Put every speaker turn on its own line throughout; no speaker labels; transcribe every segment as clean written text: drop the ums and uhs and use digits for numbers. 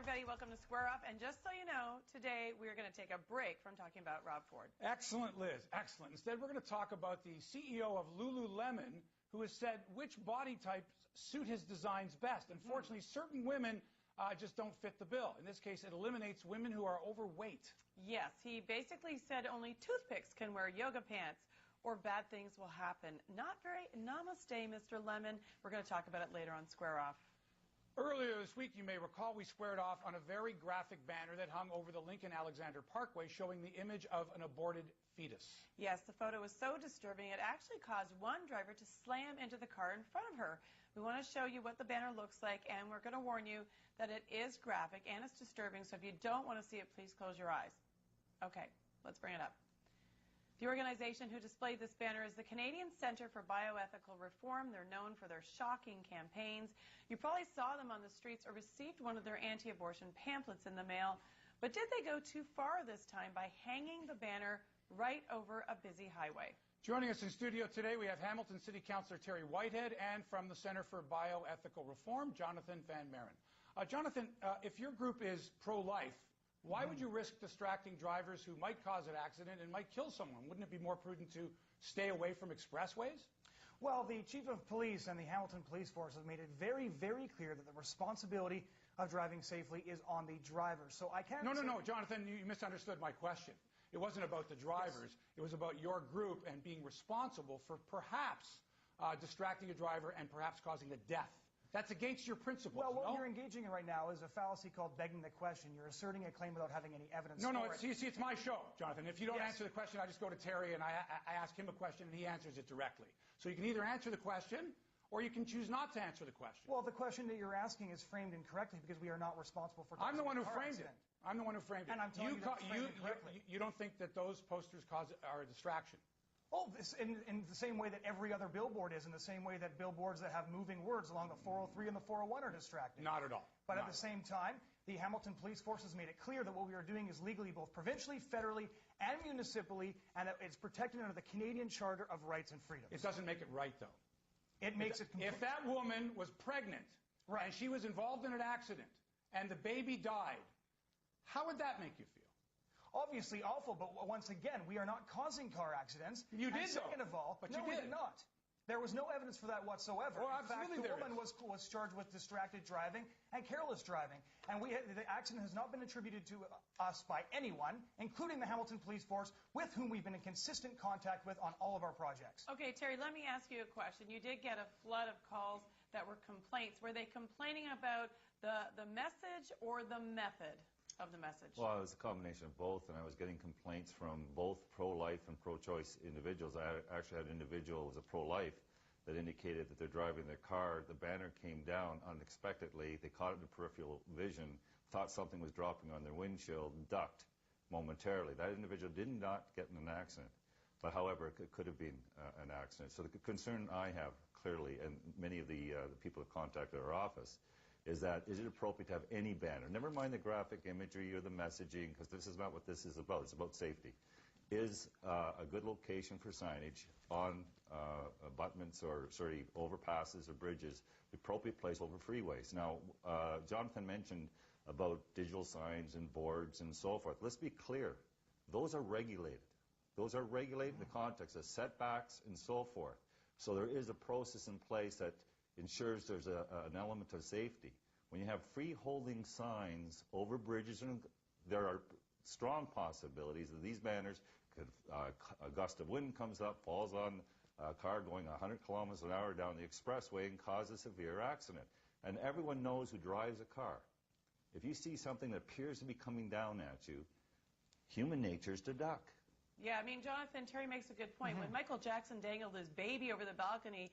everybody. Welcome to Square Off. And just so you know, today we're going to take a break from talking about Rob Ford.
Excellent, Liz. Excellent. Instead, we're going to talk about the CEO of Lululemon, who has said which body types suit his designs best. Unfortunately, certain women just don't fit the bill. In this case, it eliminates women who are overweight.
Yes, he basically said only toothpicks can wear yoga pants or bad things will happen. Not very namaste, Mr. Lemon. We're going to talk about it later on Square Off.
Earlier this week, you may recall, we squared off on a very graphic banner that hung over the Lincoln-Alexander Parkway showing the image of an aborted fetus.
Yes, the photo was so disturbing it actually caused one driver to slam into the car in front of her. We want to show you what the banner looks like, and we're going to warn you that it is graphic and it's disturbing, so if you don't want to see it, please close your eyes. Okay, let's bring it up. The organization who displayed this banner is the Canadian Centre for Bioethical Reform. They're known for their shocking campaigns. You probably saw them on the streets or received one of their anti-abortion pamphlets in the mail. But did they go too far this time by hanging the banner right over a busy highway?
Joining us in studio today, we have Hamilton City Councillor Terry Whitehead, and from the Centre for Bioethical Reform, Jonathon van Maren. Jonathon, if your group is pro-life, why would you risk distracting drivers who might cause an accident and might kill someone? Wouldn't it be more prudent to stay away from expressways?
Well, the Chief of Police and the Hamilton Police Force have made it very, very clear that the responsibility of driving safely is on the driver. So I can't...
No, Jonathon, you misunderstood my question. It wasn't about the drivers. Yes. It was about your group and being responsible for perhaps distracting a driver and perhaps causing a death. That's against your principles.
Well, what you're engaging in right now is a fallacy called begging the question. You're asserting a claim without having any evidence for it.
You see, it's my show, Jonathon. If you don't answer the question, I just go to Terry and I ask him a question and he answers it directly. So you can either answer the question or you can choose not to answer the question.
Well, the question that you're asking is framed incorrectly because we are not responsible for...
I'm the one who framed it. I'm the one who framed it.
And I'm telling you
you don't think that those posters are a distraction?
Oh, in the same way that every other billboard is, in the same way that billboards that have moving words along the 403 and the 401 are distracting.
Not at all.
But at the same time, the Hamilton Police Force has made it clear that what we are doing is legally both provincially, federally, and municipally, and that it's protected under the Canadian Charter of Rights and Freedoms.
It doesn't make it right, though.
It makes it complete.
If that woman was pregnant, and she was involved in an accident, and the baby died, how would that make you feel?
Obviously awful, but once again, we are not causing car accidents.
You did, though.
Second of all, no, we did not. There was no evidence for that whatsoever.
Well,
in fact, the woman was charged with distracted driving and careless driving. And the accident has not been attributed to us by anyone, including the Hamilton Police Force, with whom we've been in consistent contact with on all of our projects.
Okay, Terry, let me ask you a question. You did get a flood of calls that were complaints. Were they complaining about the message or the method of the message?
Well, it was a combination of both, and I was getting complaints from both pro-life and pro-choice individuals. I actually had an individual who was a pro-life that indicated that they're driving their car, the banner came down unexpectedly, they caught it in the peripheral vision, thought something was dropping on their windshield, ducked momentarily. That individual did not get in an accident, but however, it could have been an accident. So the concern I have, clearly, and many of the people who have contacted our office, is it appropriate to have any banner? Never mind the graphic imagery or the messaging, because this is not what this is about. It's about safety. Is a good location for signage on abutments or, overpasses or bridges the appropriate place over freeways? Now, Jonathon mentioned about digital signs and boards and so forth. Let's be clear. Those are regulated. Those are regulated in the context of setbacks and so forth. So there is a process in place that ensures there's an element of safety. When you have free-holding signs over bridges, there are strong possibilities that these banners could, a gust of wind comes up, falls on a car going 100 kilometers an hour down the expressway and causes a severe accident. And everyone knows who drives a car. If you see something that appears to be coming down at you, human nature is to duck.
Yeah, I mean, Jonathon, Terry makes a good point. When Michael Jackson dangled his baby over the balcony,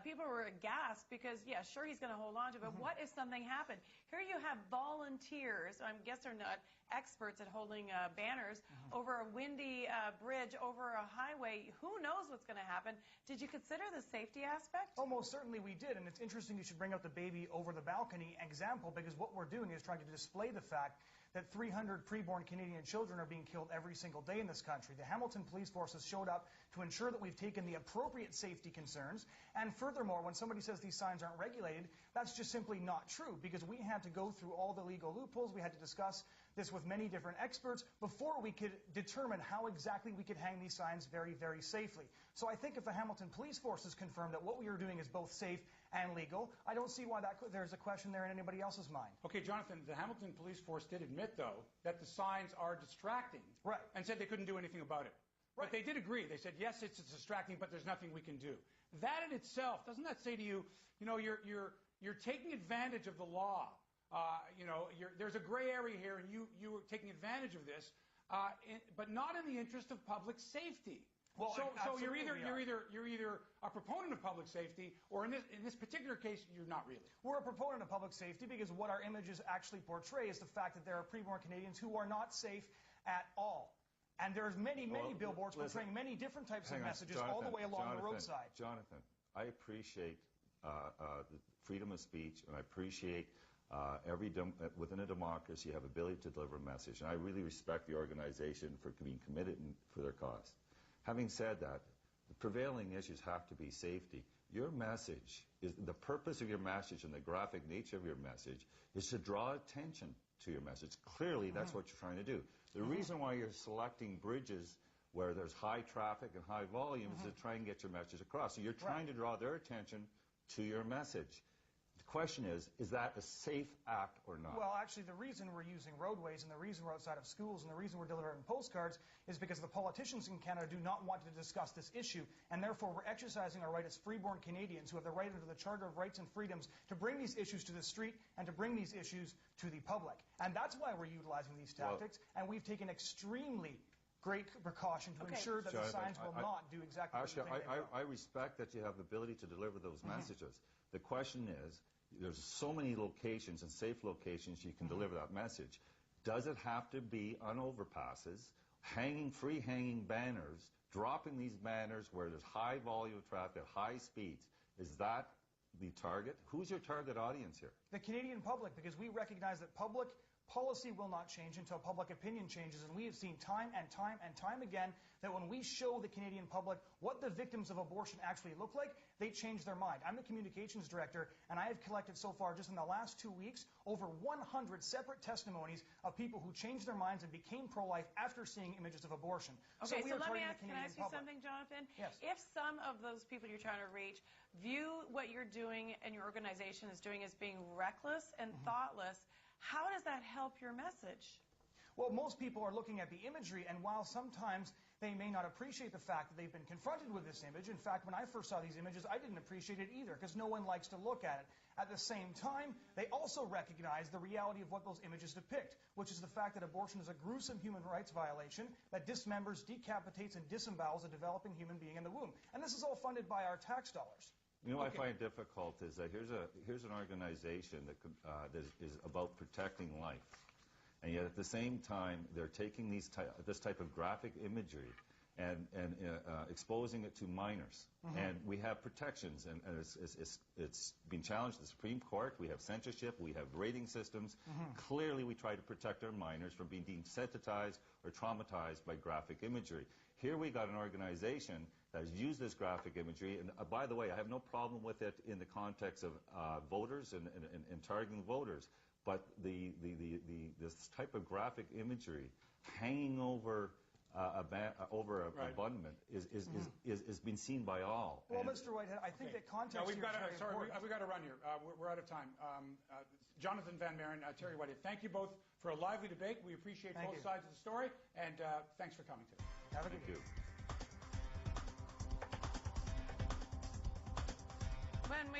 people were aghast because, yeah, sure, he's going to hold on to it, but what if something happened? Here you have volunteers, I guess they're not experts at holding banners, over a windy bridge, over a highway. Who knows what's going to happen? Did you consider the safety aspect?
Oh, most certainly we did, and it's interesting you should bring out the baby over the balcony example, because what we're doing is trying to display the fact that 300 preborn Canadian children are being killed every single day in this country. The Hamilton Police Force has showed up to ensure that we've taken the appropriate safety concerns. And furthermore, when somebody says these signs aren't regulated, that's just simply not true, because we had to go through all the legal loopholes. We had to discuss this with many different experts before we could determine how exactly we could hang these signs very, very safely. So I think if the Hamilton Police Force has confirmed that what we are doing is both safe and legal, I don't see why there's a question there in anybody else's mind.
Okay, Jonathan, the Hamilton Police Force did admit, though, that the signs are distracting.
Right.
And said they couldn't do anything about it.
Right.
But they did agree. They said, yes, it's distracting, but there's nothing we can do. That in itself, doesn't that say to you, you're taking advantage of the law? There's a gray area here, and you are taking advantage of this, but not in the interest of public safety.
Well,
so you're either a proponent of public safety, or in this particular case, you're not really.
We're a proponent of public safety because what our images actually portray is the fact that there are preborn Canadians who are not safe at all. And there's many billboards portraying many different types of messages all the way along the roadside.
Jonathan, I appreciate the freedom of speech, and I appreciate within a democracy you have ability to deliver a message. And I really respect the organization for being committed for their cause. Having said that, the prevailing issues have to be safety. Your message, the purpose of your message and the graphic nature of your message is to draw attention to your message. Clearly, that's what you're trying to do. The reason why you're selecting bridges where there's high traffic and high volume is to try and get your message across. So you're trying to draw their attention to your message. The question is that a safe act or not?
Well, actually, the reason we're using roadways and the reason we're outside of schools and the reason we're delivering postcards is because the politicians in Canada do not want to discuss this issue, and therefore we're exercising our right as freeborn Canadians who have the right under the Charter of Rights and Freedoms to bring these issues to the street and to bring these issues to the public. And that's why we're utilizing these tactics, and we've taken extremely great precaution to ensure that the signs will not do exactly what you think they will.
I respect that you have the ability to deliver those messages. The question is, there's so many locations and safe locations you can deliver that message. Does it have to be on overpasses, free hanging banners, dropping these banners where there's high volume of traffic, high speeds? Is that the target? Who's your target audience here?
The Canadian public, because we recognize that public policy will not change until public opinion changes, and we have seen time and time and time again that when we show the Canadian public what the victims of abortion actually look like, they change their mind. I'm the communications director, and I have collected so far, just in the last 2 weeks, over 100 separate testimonies of people who changed their minds and became pro-life after seeing images of abortion.
Okay, so let me ask you something, Jonathan?
Yes.
If some of those people you're trying to reach view what you're doing and your organization is doing as being reckless and thoughtless, how does that help your message?
Well, most people are looking at the imagery, and while sometimes they may not appreciate the fact that they've been confronted with this image, in fact, when I first saw these images, I didn't appreciate it either, because no one likes to look at it. At the same time, they also recognize the reality of what those images depict, which is the fact that abortion is a gruesome human rights violation that dismembers, decapitates, and disembowels a developing human being in the womb. And this is all funded by our tax dollars.
You know what I find difficult is that here's an organization that is about protecting life, and yet at the same time they're taking this type of graphic imagery and exposing it to minors. And we have protections, and it's been challenged at the Supreme Court. We have censorship, we have rating systems. Clearly we try to protect our minors from being desensitized or traumatized by graphic imagery. Here we got an organization that has used this graphic imagery, and by the way, I have no problem with it in the context of voters and targeting voters, but this type of graphic imagery hanging over abundant is being seen by all.
Well, Mr. Whitehead, I think that context
we've got to run here. We're out of time. Jonathon Van Maren, Terry Whitehead, thank you both for a lively debate. We appreciate both sides of the story, and thanks for coming today.
Have a good day.